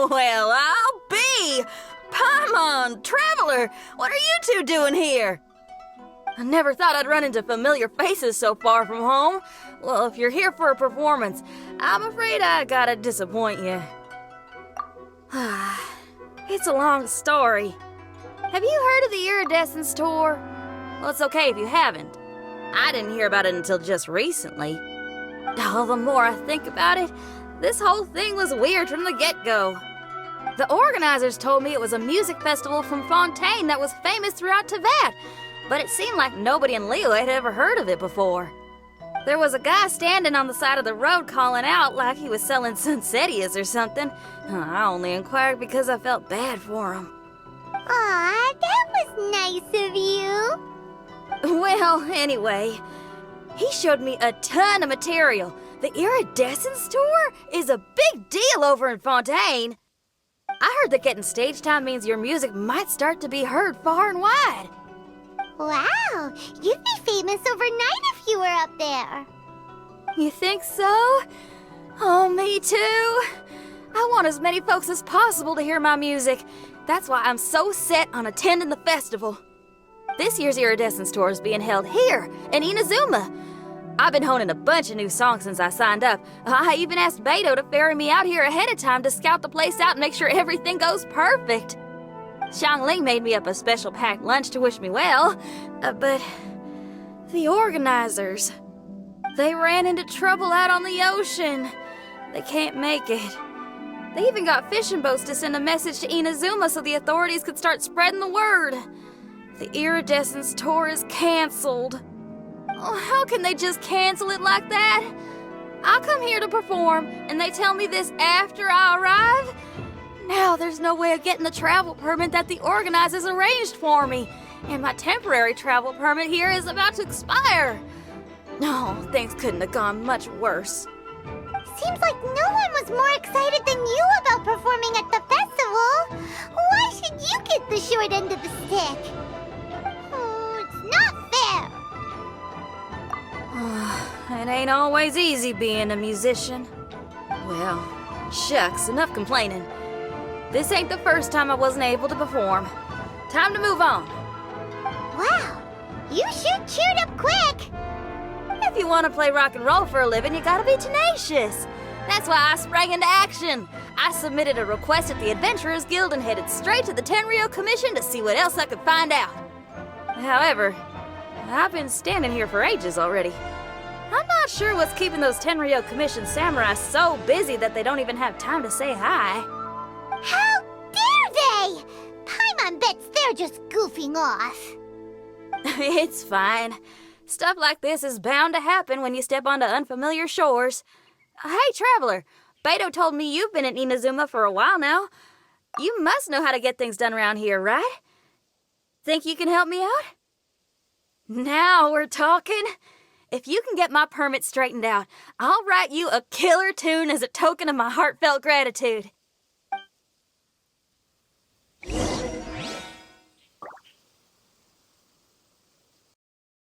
Well, I'll be! Paimon, Traveler, what are you two doing here? I never thought I'd run into familiar faces so far from home. Well, if you're here for a performance, I'm afraid I gotta disappoint you. It's a long story. Have you heard of the Iridescence Tour? Well, it's okay if you haven't. I didn't hear about it until just recently. Oh, the more I think about it, this whole thing was weird from the get-go. The organizers told me it was a music festival from Fontaine that was famous throughout Teyvat, but it seemed like nobody in Leo had ever heard of it before. There was a guy standing on the side of the road calling out like he was selling Sunsetias or something. I only inquired because I felt bad for him. Aw, that was nice of you. Well, anyway, he showed me a ton of material. The Iridescence Tour is a big deal over in Fontaine. I heard that getting stage time means your music might start to be heard far and wide. Wow, you'd be famous overnight if you were up there. You think so? Oh, me too. I want as many folks as possible to hear my music. That's why I'm so set on attending the festival. This year's Iridescence Tour is being held here in Inazuma. I've been honing a bunch of new songs since I signed up. I even asked Beto to ferry me out here ahead of time to scout the place out and make sure everything goes perfect. Xiangling made me up a special packed lunch to wish me well, but the organizers, they ran into trouble out on the ocean. They can't make it. They even got fishing boats to send a message to Inazuma so the authorities could start spreading the word. The Iridescence Tour is canceled. Oh, how can they just cancel it like that? I come here to perform, and they tell me this after I arrive? Now there's no way of getting the travel permit that the organizers arranged for me, and my temporary travel permit here is about to expire. No, things couldn't have gone much worse. Seems like no one was more excited than you about performing at the festival. Why should you get the short end of the stick? Oh, it's not fair. It ain't always easy being a musician. Well, shucks, enough complaining. This ain't the first time I wasn't able to perform. Time to move on. Wow, you sure cheered up quick. If you want to play rock and roll for a living, you gotta be tenacious. That's why I sprang into action. I submitted a request at the Adventurers Guild and headed straight to the Tenryou Commission to see what else I could find out. However, I've been standing here for ages already. I'm not sure what's keeping those Tenryou Commission samurai so busy that they don't even have time to say hi. How dare they? Paimon bets they're just goofing off. It's fine. Stuff like this is bound to happen when you step onto unfamiliar shores. Hey, Traveler, Beto told me you've been in Inazuma for a while now. You must know how to get things done around here, right? Think you can help me out? Now we're talking. If you can get my permit straightened out, I'll write you a killer tune as a token of my heartfelt gratitude.